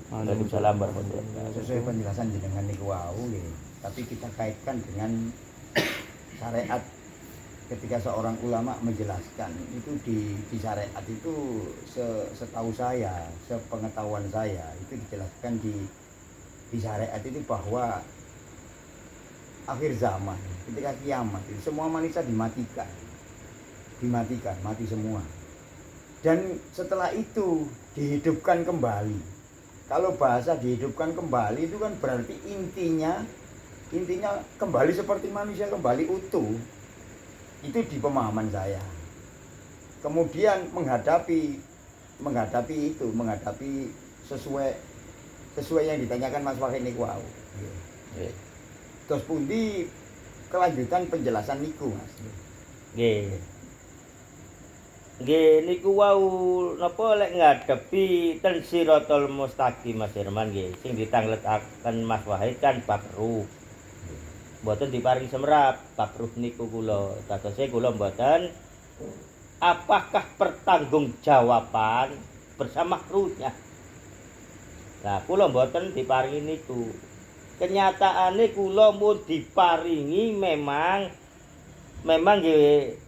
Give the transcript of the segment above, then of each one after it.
Waalaikumsalam warahmatullahi wabarakatuh. Sesuai penjelasan jenengan niku wau nggih. Tapi kita kaitkan dengan syariat ketika seorang ulama menjelaskan itu di syariat itu setahu saya, sepengetahuan saya itu dijelaskan di syariat itu bahwa akhir zaman ketika kiamat itu semua manusia dimatikan, mati semua. Dan setelah itu dihidupkan kembali. Kalau bahasa dihidupkan kembali itu kan berarti intinya kembali seperti manusia, kembali utuh. Itu di pemahaman saya. Kemudian menghadapi sesuai yang ditanyakan Mas Wahid niku wau. Terus pundi kelanjutan penjelasan niku, Mas? Nggih. Nggih niku wau napa lek ngadepi ten Siratal Mustaqim Mas Herman nggih sing ditangletaken Mas Wahid kan bab ruh. Mboten diparingi semrap bab ruh niku kula. Dadose kula mboten apakah pertanggungjawaban bersama ruhnya. Nah, kula mboten diparingi niku. Kenyataane kula mun diparingi memang nggih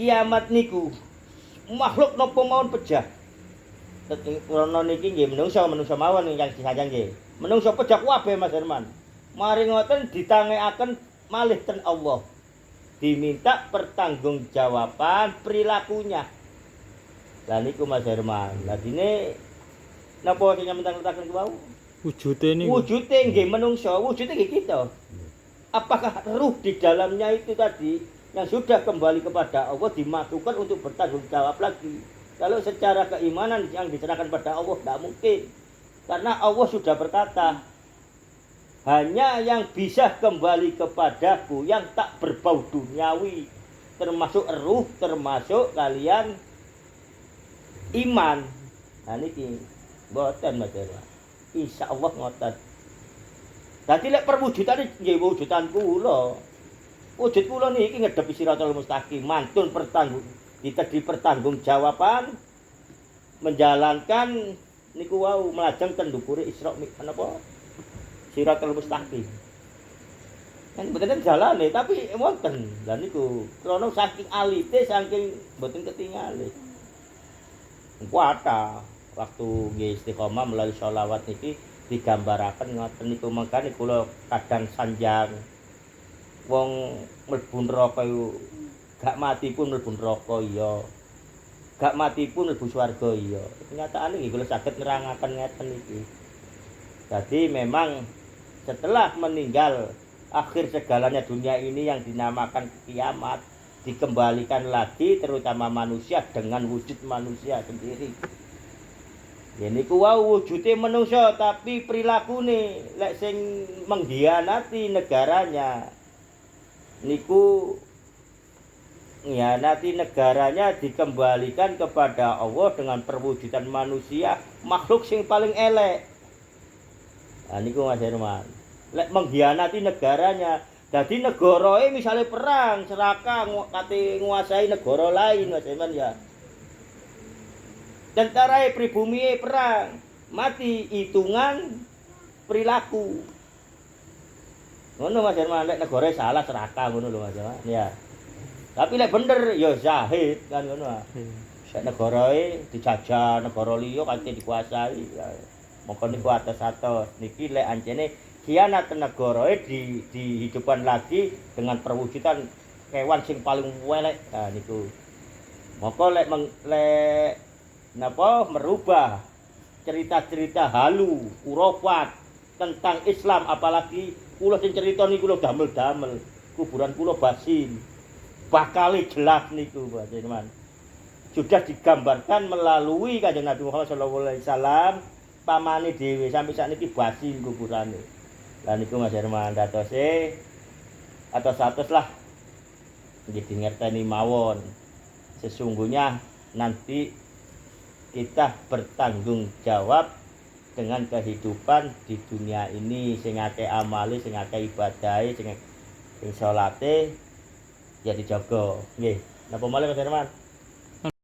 kiamat niku makhluk napa mawon pejah. Krana niki nggih menungso mawon ingkang disayang nggih. Menungso pejah kabeh Mas Herman. Mari ngoten ditangekaken malih ten Allah. Diminta pertanggungjawaban perilakunya. Lah niku Mas Herman. Lah dine napa sing nyametaken ku wau? Wujude niku. Wujude nggih menungso, wujude nggih kita. Apakah ruh di dalamnya itu tadi yang sudah kembali kepada Allah dimasukkan untuk bertanggung jawab lagi? Kalau secara keimanan yang diserahkan pada Allah tidak mungkin. Karena Allah sudah berkata, hanya yang bisa kembali kepadaku yang tak berbau duniawi, termasuk ruh, termasuk kalian iman. Nah niki mboten Mas Herman. Insyaallah ngoten. Dadi lek perwujudane nggih wujudan kula. Wujud kula niki ngedepi Siratal Mustaqim, mantun pertanggungjawaban menjalankan niku wau melajeng ten ndukure Isra napa? Siratal Mustaqim. Kan mboten jalane tapi wonten. Lah niku krana saking alite saking mboten ketingale. Kuwata waktu nggih istiqomah melalui sholawat niki digambaraken ngoten niku mangkane kula kadang sanjang wong mlebu neraka iku gak mati pun mlebu neraka iya. Gak mati pun mlebu swarga iya. Kenyataane nggih kula saged nerangaken ngeten iki. Jadi memang setelah meninggal akhir segalanya dunia ini yang dinamakan kiamat dikembalikan lagi terutama manusia dengan wujud manusia sendiri. Ya niku wau wujude manungsa tapi prilakune lek sing mengkhianati negaranya niku ngianati negaranya dikembalikan kepada Allah dengan perwujudan manusia makhluk sing paling elek. Nah niku Mas Herman. Lek mengkhianati negaranya dadi negarae misalnya perang serakah kate nguasai negara lain Mas Herman ya. Tentara pribumi perang mati hitungan perilaku. Ngono Mas Herman lek negara salah serakah ngono lho Mas Herman. Ya. Tapi lek bener ya zahid kan ngono. Sak negarae dijajah negara liya kanthi dikuasai. Mongko niku atas-atas niki lek ancene khianat negarae dihidupkan lagi dengan perwujudan kewan sing paling welek. Nah niku. Mongko lek napa merubah cerita-cerita halu, urafat tentang Islam apalagi kula sing crita niku lho damel-damel, kuburan kula basin. Bakale jelas niku Pak Jenman. Sudah digambarkan melalui Kanjeng Nabi Muhammad sallallahu alaihi wasallam pamane dhewe sampai sakniki basin kuburane. Lah niku Mas Herman datose atos-atos lah nggih ngerteni mawon. Sesungguhnya nanti kita bertanggung jawab dengan kehidupan di dunia ini sing akeh amale, sing akeh ibadahe, sing salate ya dijaga. Nggih. Napa malih Mas Herman?